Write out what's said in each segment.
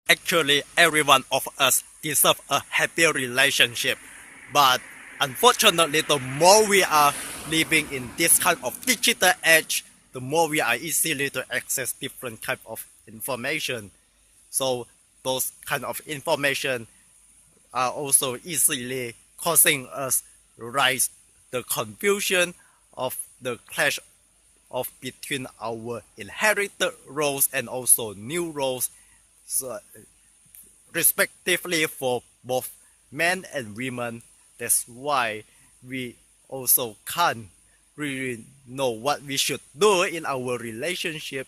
Actually, every one of us deserve a happy relationship. But unfortunately, the more we are living in this kind of digital age, the more we are easily to access different type of information. So those kind of information are also easily causing us rise the confusion of the clash of between our inherited roles and also new roles, so respectively for both men and women. That's why we also can't really know what we should do in our relationship.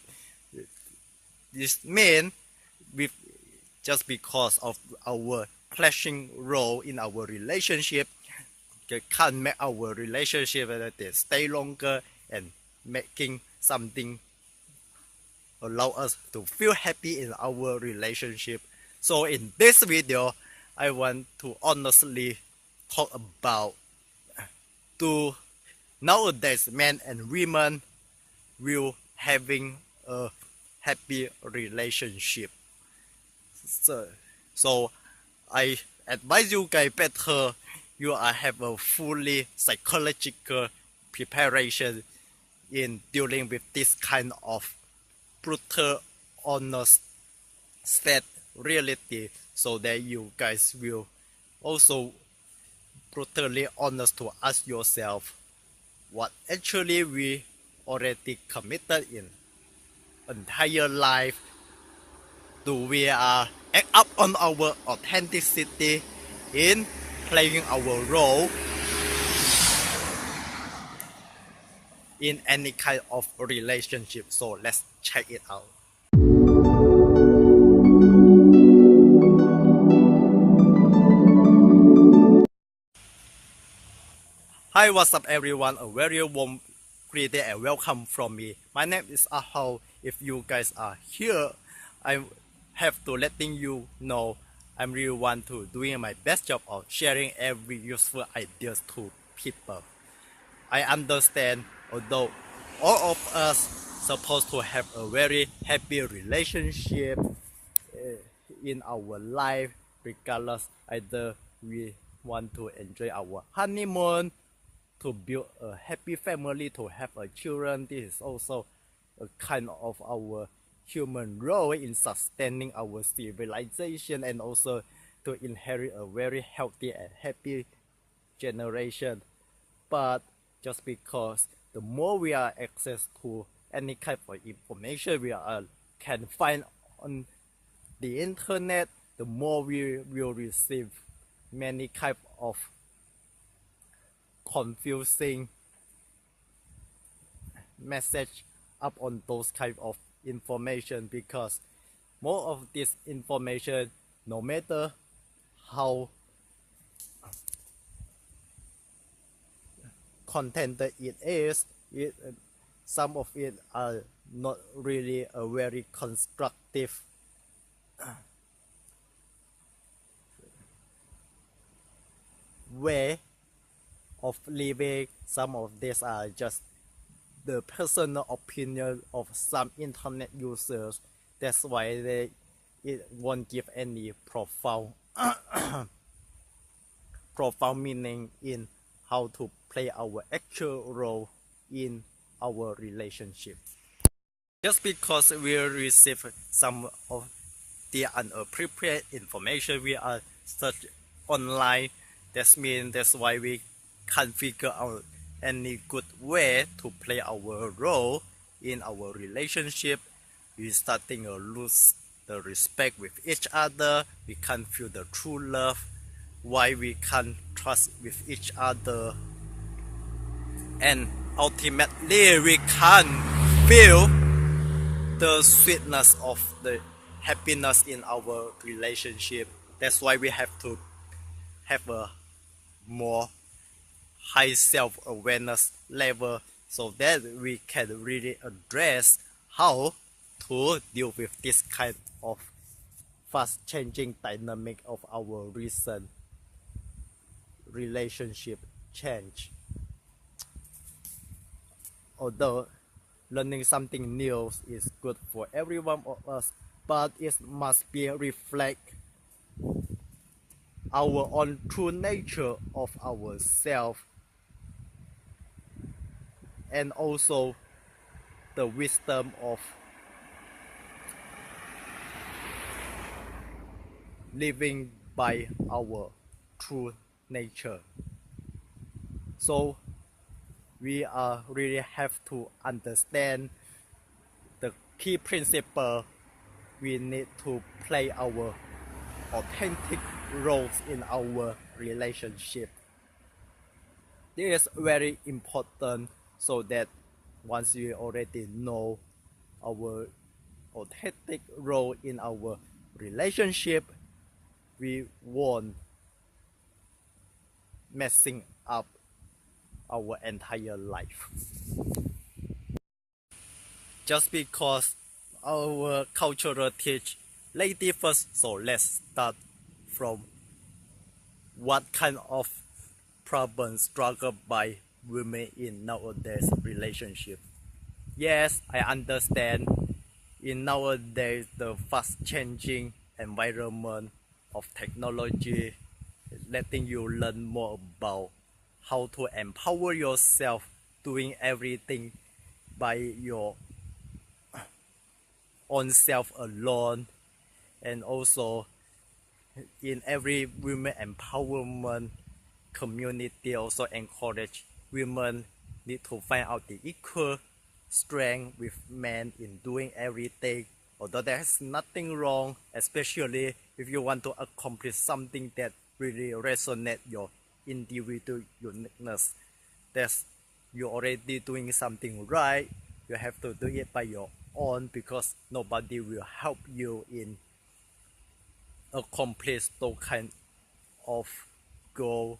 This means we just because of our clashing role in our relationship can't make our relationship stay longer and making something allow us to feel happy in our relationship. So in this video, I want to honestly talk about do nowadays men and women will having a happy relationship. So, so I advise you guys better you are have a fully psychological preparation in dealing with this kind of brutal, honest, sad reality, so that you guys will also brutally honest to ask yourself what actually we already committed in entire life. Do we act up on our authenticity in playing our role in any kind of relationship? So let's check it out. Hi, what's up everyone? A very warm greeting and welcome from me. My name is Ahao. If you guys are here, I have to letting you know I'm really want to doing my best job of sharing every useful ideas to people. I understand although all of us supposed to have a very happy relationship in our life, regardless either we want to enjoy our honeymoon, to build a happy family, to have a children. This is also a kind of our human role in sustaining our civilization and also to inherit a very healthy and happy generation. But just because the more we are access to any kind of information we are can find on the internet, the more we will receive many type of confusing message up on those kind of information, because more of this information, no matter how contented it is, some of it are not really a very constructive way of living. Some of these are just the personal opinion of some internet users. That's why it won't give any profound profound meaning in how to play our actual role in our relationship. Just because we receive some of the unappropriate information we are search online, that's why we can't figure out any good way to play our role in our relationship. We starting to lose the respect with each other. We can't feel the true love. Why we can't trust with each other, and ultimately we can't feel the sweetness of the happiness in our relationship. That's why we have to have a more high self-awareness level, so that we can really address how to deal with this kind of fast changing dynamic of our recent relationship change. Although learning something new is good for every one of us, but it must be reflect our own true nature of ourselves, and also the wisdom of living by our true nature. So we really have to understand the key principle. We need to play our authentic roles in our relationship. This is very important, so that once you already know our authentic role in our relationship, we won't messing up our entire life. Just because our cultural teach lady first, so let's start from what kind of problems struggled by women in nowadays relationship. Yes, I understand in nowadays the fast changing environment of technology, letting you learn more about how to empower yourself, doing everything by your own self alone, and also in every women empowerment community also encourage women need to find out the equal strength with men in doing everything, although there's nothing wrong, especially if you want to accomplish something that really resonate your individual uniqueness. That's you're already doing something right. You have to do it by your own, because nobody will help you in accomplish those kind of goal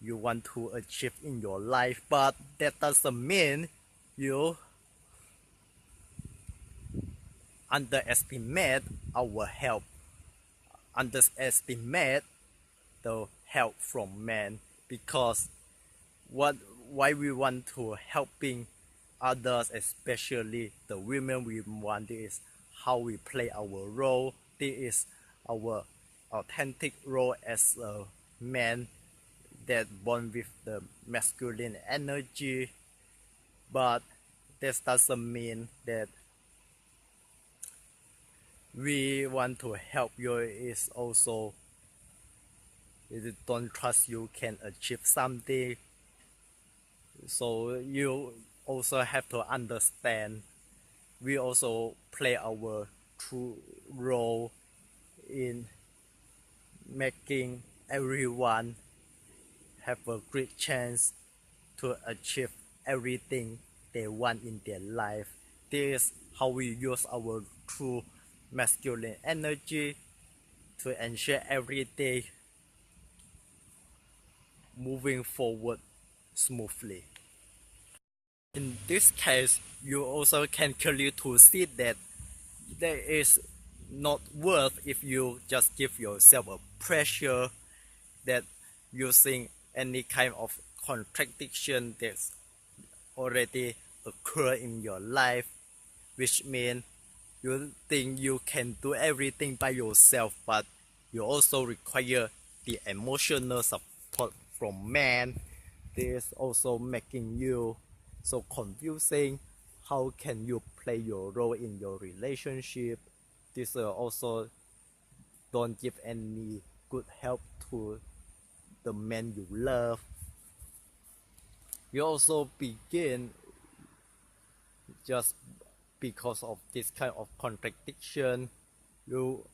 you want to achieve in your life. But that doesn't mean you underestimate our help, underestimate the help from men, because why we want to helping others, especially the women, we want is how we play our role. This is our authentic role as a man that born with the masculine energy. But this doesn't mean that we want to help you. Is also don't trust you can achieve something. So you also have to understand we also play our true role in making everyone have a great chance to achieve everything they want in their life. This is how we use our true masculine energy to ensure every day moving forward smoothly. In this case, you also can clearly to see that there is not worth if you just give yourself a pressure that using any kind of contradiction that's already occur in your life, which means you think you can do everything by yourself, but you also require the emotional support from men. This also making you so confusing. How can you play your role in your relationship? This also don't give any good help to the man you love. You also begin just because of this kind of contradiction. You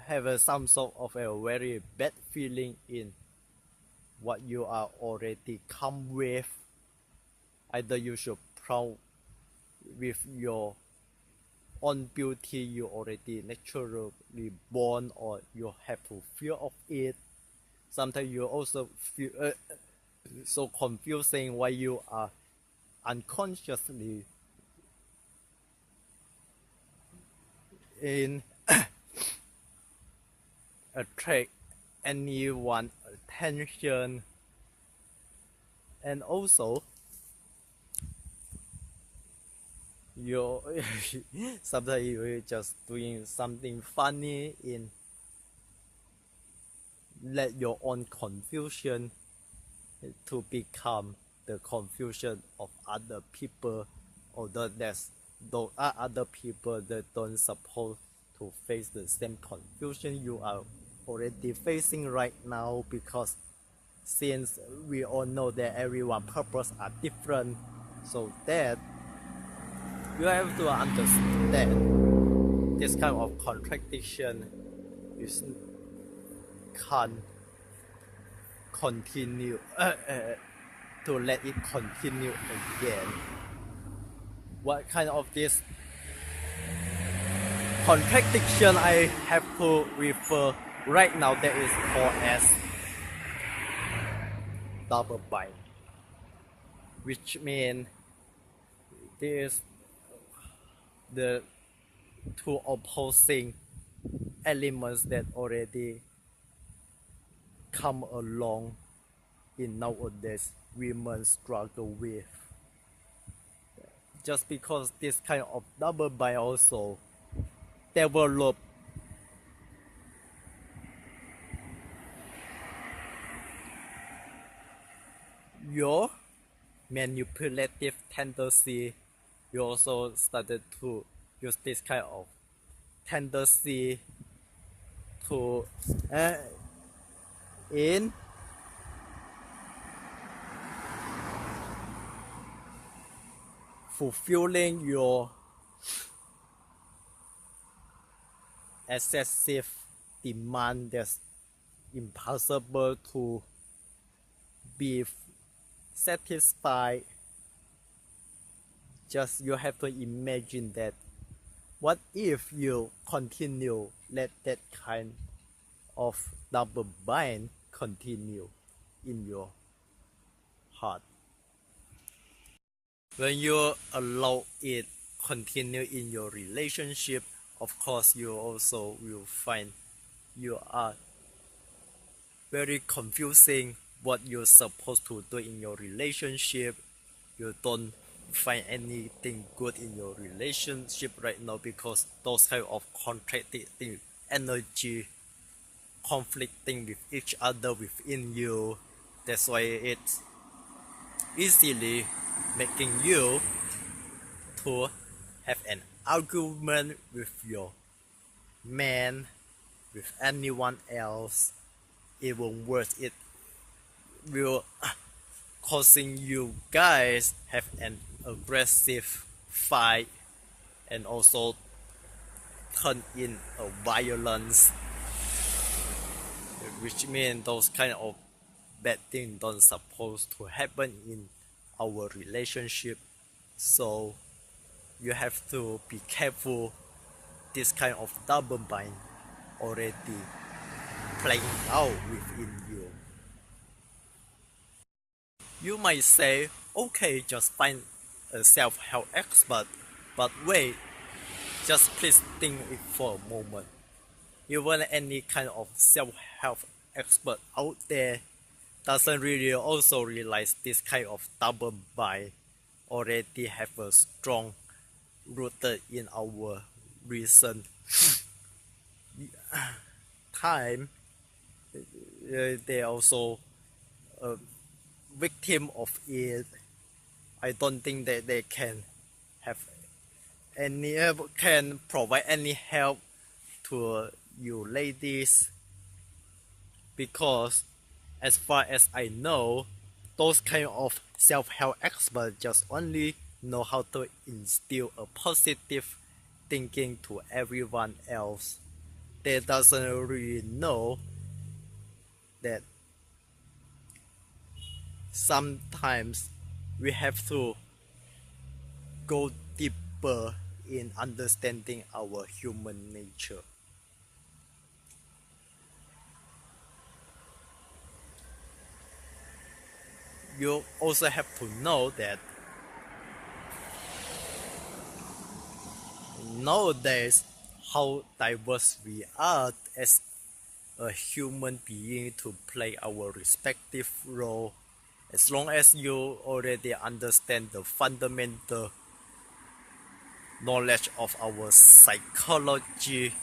have some sort of a very bad feeling in what you are already come with. Either you should proud with your own beauty you already naturally born, or you have to fear of it. Sometimes you also feel so confusing why you are unconsciously in attract anyone attention. And also you sometimes you're just doing something funny in let your own confusion to become the confusion of other people, although there's those are other people that don't supposed to face the same confusion you are already facing right now, because since we all know that everyone's purpose are different, so that you have to understand this kind of contradiction is can't continue to let it continue again. What kind of this contradiction I have to refer right now that is called as double bind, which means this the two opposing elements that already come along in nowadays women struggle with. Just because this kind of double bind also develop your manipulative tendency, you also started to use this kind of tendency to in fulfilling your excessive demand that's impossible to be satisfied. Just you have to imagine that what if you continue let that kind of double bind continue in your heart. When you allow it continue in your relationship, of course you also will find you are very confusing what you're supposed to do in your relationship. You don't find anything good in your relationship right now because those kind of contradicting energy conflicting with each other within you. That's why it's easily making you to have an argument with your man, with anyone else. Even worse, it will causing you guys have an aggressive fight and also turn in a violence, which means those kind of bad things don't supposed to happen in our relationship. So you have to be careful. This kind of double bind already playing out within you. You might say, okay, just find a self-help expert, but wait, just please think it for a moment. Even any kind of self-help expert out there doesn't really also realize this kind of double bind already have a strong rooted in our recent time. They also victim of it. I don't think that they can have any can provide any help to you ladies, because as far as I know, those kind of self-help experts just only know how to instill a positive thinking to everyone else. They doesn't really know that sometimes we have to go deeper in understanding our human nature. You also have to know that nowadays how diverse we are as a human being to play our respective role. As long as you already understand the fundamental knowledge of our psychology,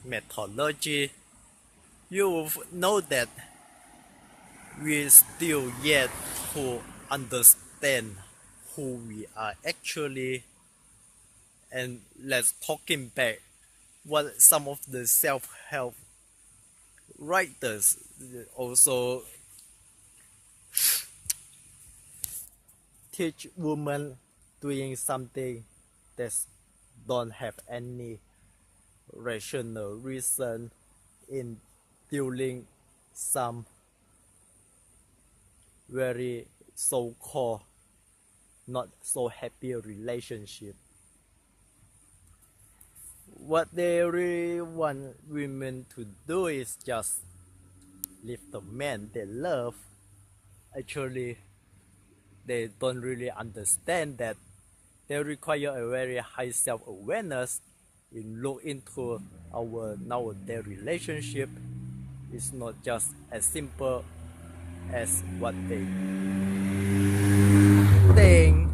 methodology, you will know that we still yet to understand who we are actually. And let's talking back what some of the self-help writers also teach women doing something that don't have any rational reason in dealing some very so-called not so happy relationship. What they really want women to do is just leave the man they love. Actually, they don't really understand that they require a very high self-awareness in look into our nowadays relationship. It's not just as simple as what they think,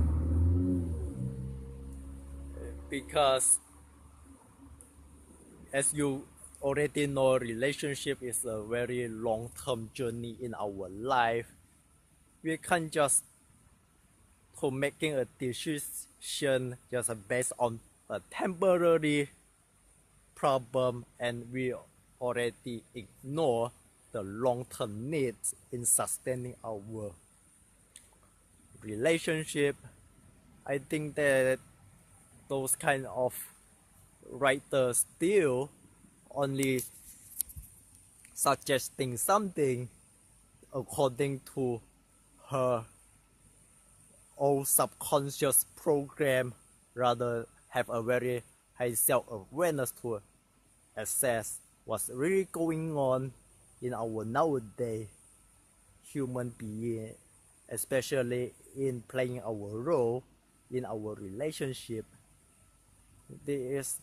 because as you already know, relationship is a very long-term journey in our life. We can't just to making a decision just based on a temporary problem, and we already ignore the long-term needs in sustaining our relationship. I think that those kind of writers still only suggesting something according to her own subconscious program, rather have a very high self-awareness to assess what's really going on in our nowadays human being, especially in playing our role in our relationship. This is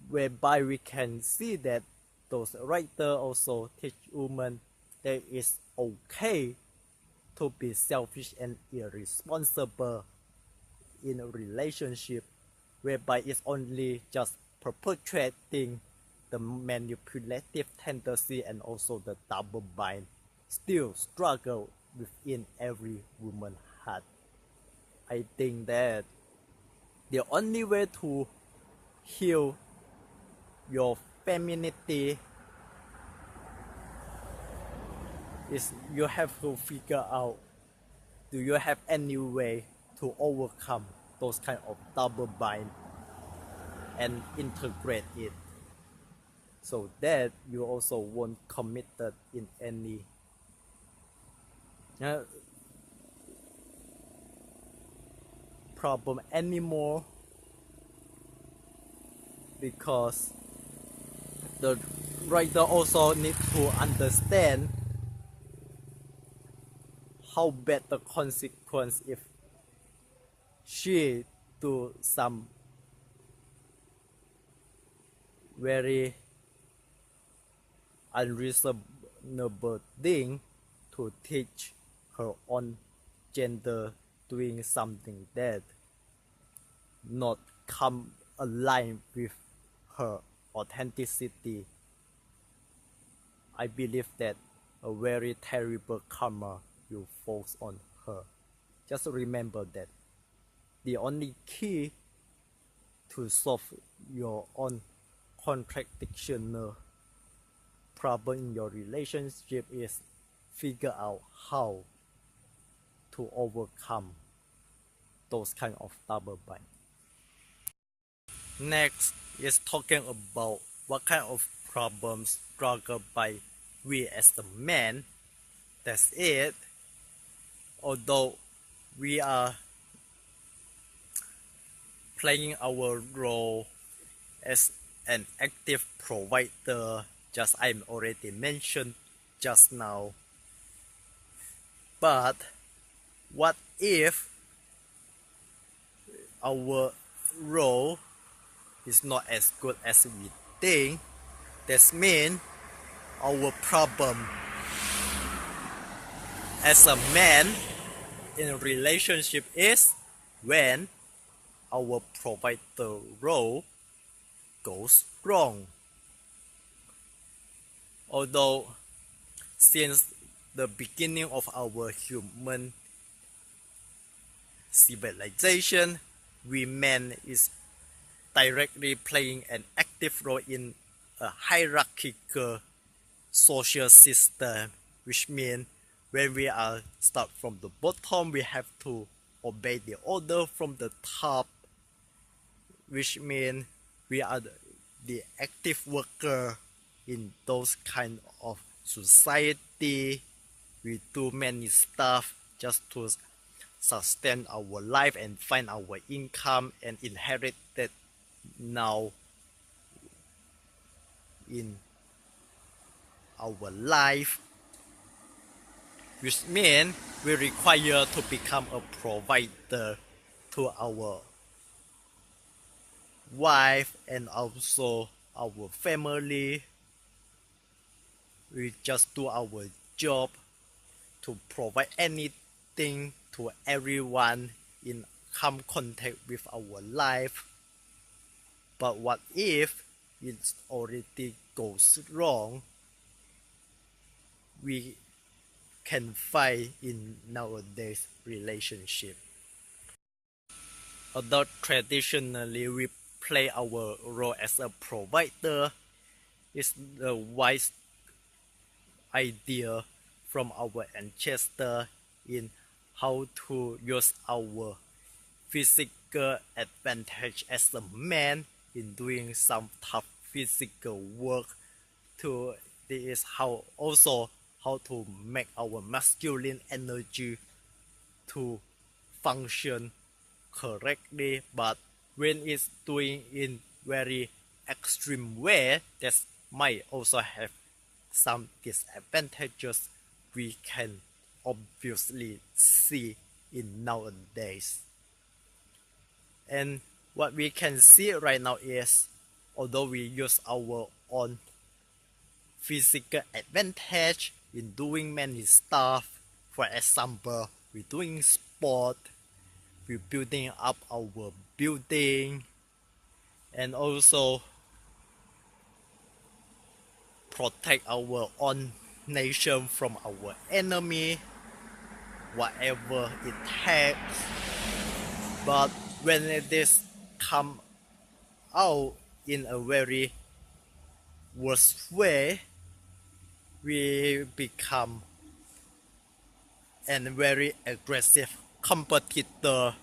whereby we can see that those writers also teach women that it's okay to be selfish and irresponsible in a relationship, whereby it's only just perpetuating the manipulative tendency and also the double bind still struggle within every woman's heart. I think that the only way to heal your femininity is you have to figure out, do you have any way to overcome those kind of double bind and integrate it, so that you also won't committed in any problem anymore, because the writer also need to understand how bad the consequence if she do some very unreasonable thing to teach her own gender doing something that not come aligned with her authenticity. I believe that a very terrible karma will fall on her. Just remember that the only key to solve your own contradictional problem in your relationship is figure out how to overcome those kind of double bind. Next is talking about what kind of problems struggled by we as the men. That's it. Although we are playing our role as an active provider, just I already mentioned just now. But what if our role is not as good as we think? That means our problem as a man in a relationship is when our provider role goes wrong. Although since the beginning of our human civilization, women is directly playing an active role in a hierarchical social system, which means when we are start from the bottom, we have to obey the order from the top, which means we are the active worker in those kind of society. We do many stuff just to sustain our life and find our income and inherit that now in our life, which means we require to become a provider to our wife and also our family. We just do our job to provide anything to everyone in come contact with our life. But what if it already goes wrong? We can find in nowadays relationship. Although traditionally we play our role as a provider, it's the wise idea from our ancestor in how to use our physical advantage as a man in doing some tough physical work to this is how also how to make our masculine energy to function correctly. But when it's doing in very extreme way, that might also have some disadvantages we can obviously see in nowadays. And what we can see right now is, although we use our own physical advantage in doing many stuff, for example, we're doing sport, we're building up our building, and also protect our own nation from our enemy, whatever it takes. But when it is come out in a very worse way, we become a very aggressive competitor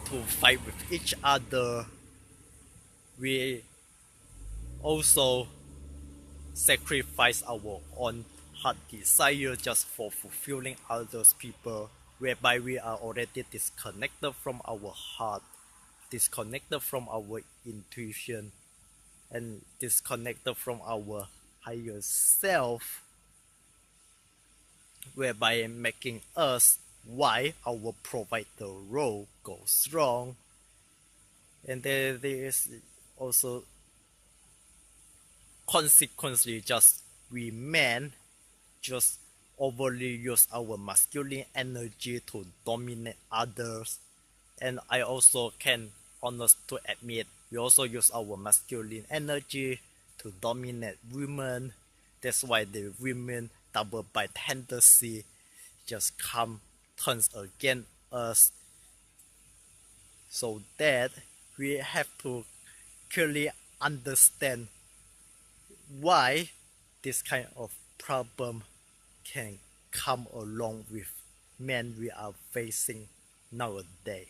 to fight with each other. We also sacrifice our own heart desire just for fulfilling others people, whereby we are already disconnected from our heart, disconnected from our intuition, and disconnected from our higher self, whereby making us why our provider role goes wrong. And there is also consequently just we men just overly use our masculine energy to dominate others. And I also can honest to admit we also use our masculine energy to dominate women. That's why the women double by tendency just turns against us. So that we have to clearly understand why this kind of problem can come along with men we are facing nowadays.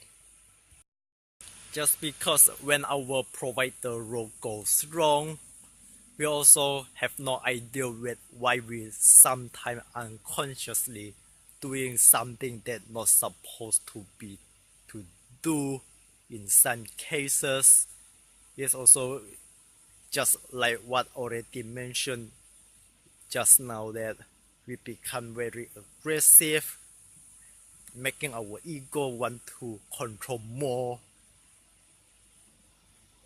Just because when our provider role goes wrong, we also have no idea with why we sometimes unconsciously doing something that not supposed to be to do in some cases. It's also just like what already mentioned just now, that we become very aggressive, making our ego want to control more.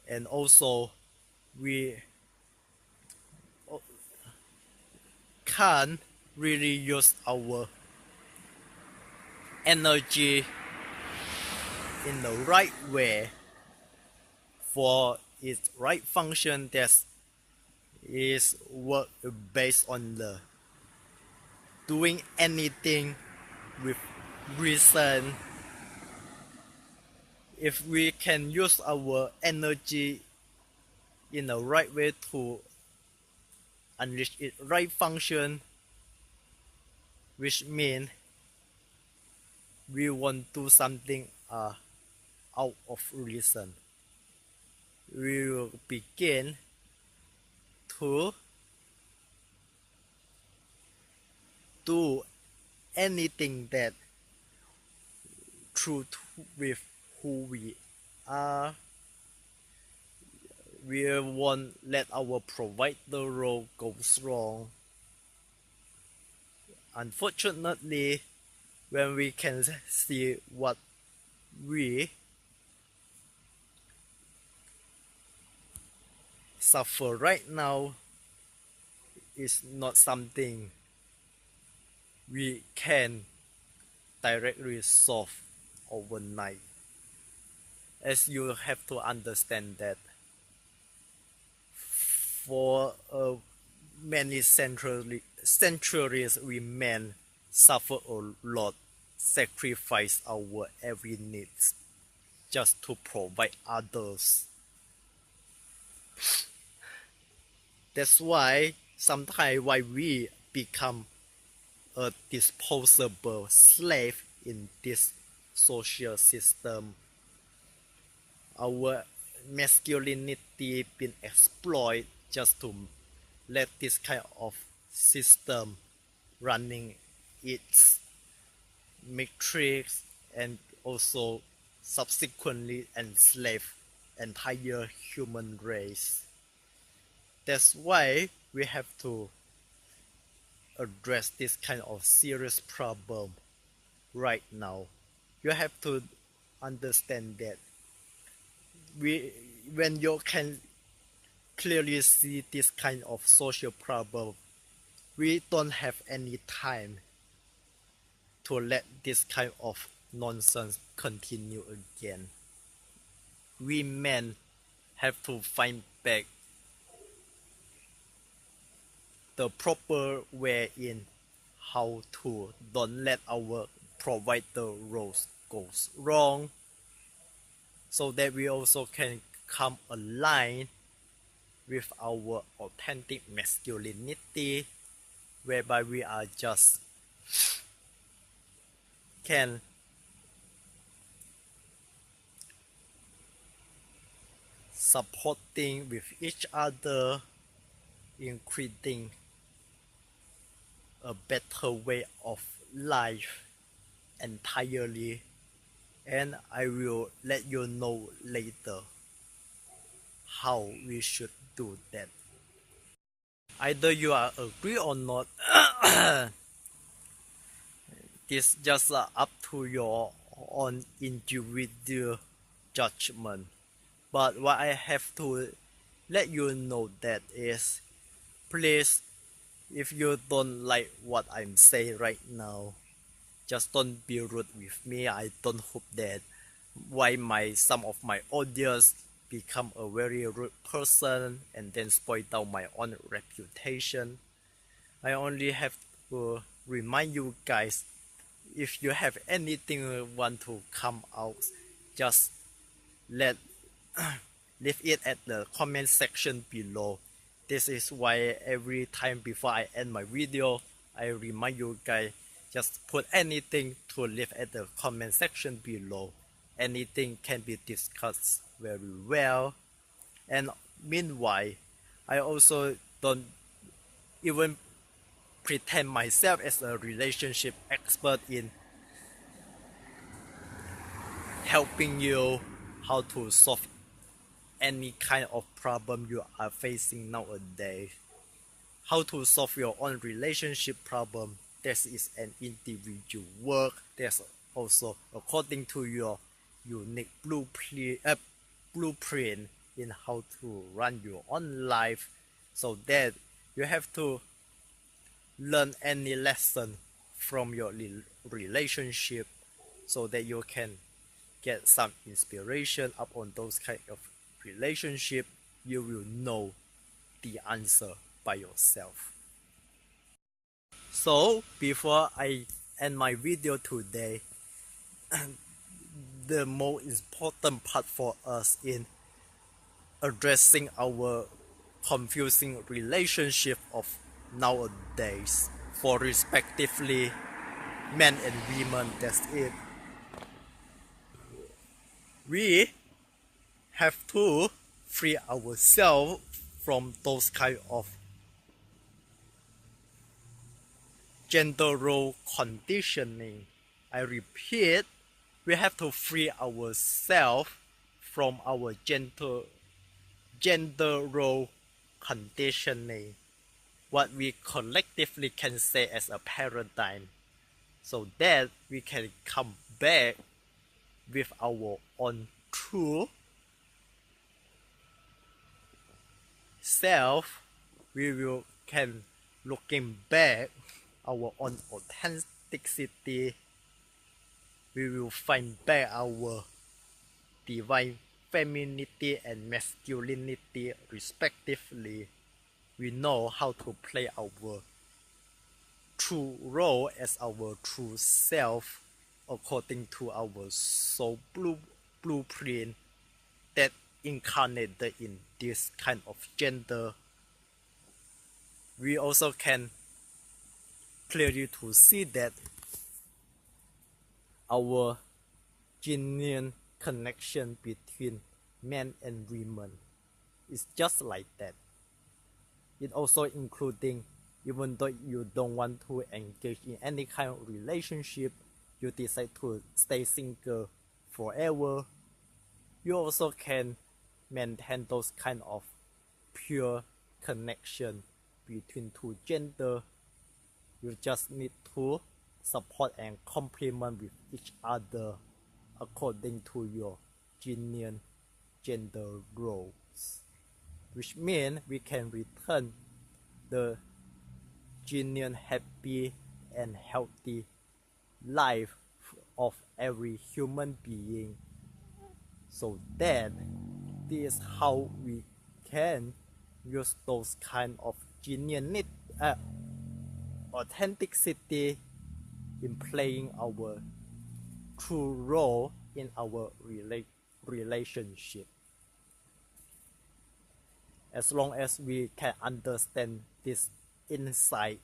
And also we can't really use our energy in the right way for its right function. That is work based on the doing anything with reason. If we can use our energy in the right way to unleash its right function, which means we won't do something out of reason. We will begin to do anything that true with who we are. We won't let our provider role go wrong. Unfortunately, when we can see what we suffer right now is not something we can directly solve overnight. As you have to understand that for many centuries we men suffer a lot, sacrifice our every needs just to provide others. That's why sometimes why we become a disposable slave in this social system. Our masculinity been exploited just to let this kind of system running its matrix and also subsequently enslave entire human race. That's why we have to address this kind of serious problem right now. You have to understand that when you can clearly see this kind of social problem, we don't have any time to let this kind of nonsense continue again. We men have to find back the proper way in how to don't let our provider roles goes wrong, so that we also can come align with our authentic masculinity, whereby we are just can supporting with each other in creating a better way of life entirely. And I will let you know later how we should do that. Either you are agree or not, this just up to your own individual judgment. But what I have to let you know that is, please, if you don't like what I'm saying right now, just don't be rude with me. I don't hope that why some of my audience become a very rude person and then spoil down my own reputation. I only have to remind you guys, if you have anything you want to come out, just leave it at the comment section below. This is why every time before I end my video, I remind you guys, just put anything to leave at the comment section below. Anything can be discussed very well. And meanwhile, I also don't even pretend myself as a relationship expert in helping you how to solve any kind of problem you are facing nowadays. How to solve your own relationship problem, this is an individual work. There's also according to your unique blueprint in how to run your own life, so that you have to learn any lesson from your relationship, so that you can get some inspiration upon those kind of relationship, you will know the answer by yourself. So before I end my video today, the most important part for us in addressing our confusing relationship of nowadays for respectively men and women, that's it. We have to free ourselves from those kind of gender role conditioning. I repeat, we have to free ourselves from our gender role conditioning, what we collectively can say as a paradigm, so that we can come back with our own true self. We will can looking back our own authenticity. We will find back our divine femininity and masculinity respectively. We know how to play our true role as our true self according to our soul blueprint that incarnated in this kind of gender. We also can clearly to see that our genuine connection between men and women is just like that. It also including, even though you don't want to engage in any kind of relationship, you decide to stay single forever, you also can maintain those kind of pure connection between two gender. You just need to support and complement with each other according to your genuine gender roles, which means we can return the genuine happy and healthy life of every human being. So that this is how we can use those kind of genuine authenticity in playing our true role in our relationship. As long as we can understand this insight,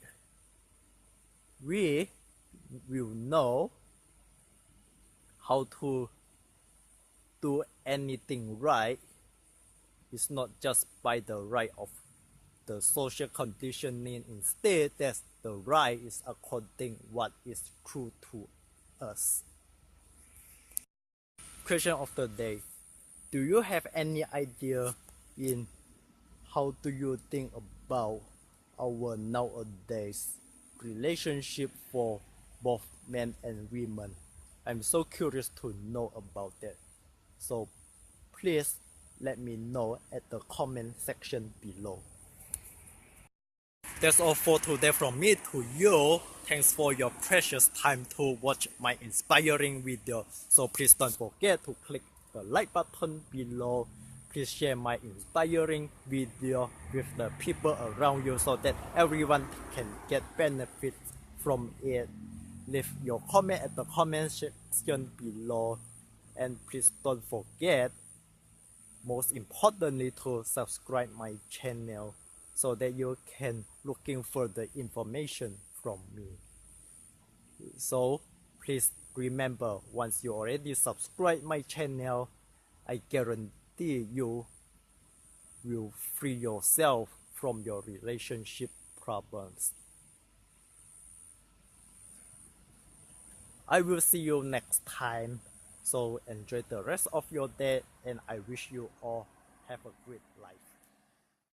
we will know how to do anything right. It's not just by the right of the social conditioning. Instead, that's the right is according what is true to us. Question of the day: do you have any idea in how do you think about our nowadays relationship for both men and women? I'm so curious to know about that. So please let me know at the comment section below. That's all for today from me to you. Thanks for your precious time to watch my inspiring video. So please don't forget to click the like button below. Please share my inspiring video with the people around you so that everyone can get benefits from it. Leave your comment at the comment section below. And please don't forget, most importantly, to subscribe my channel so that you can looking for the information from me. So please remember, once you already subscribe my channel, I guarantee you will free yourself from your relationship problems. I will see you next time. So enjoy the rest of your day, and I wish you all have a great life.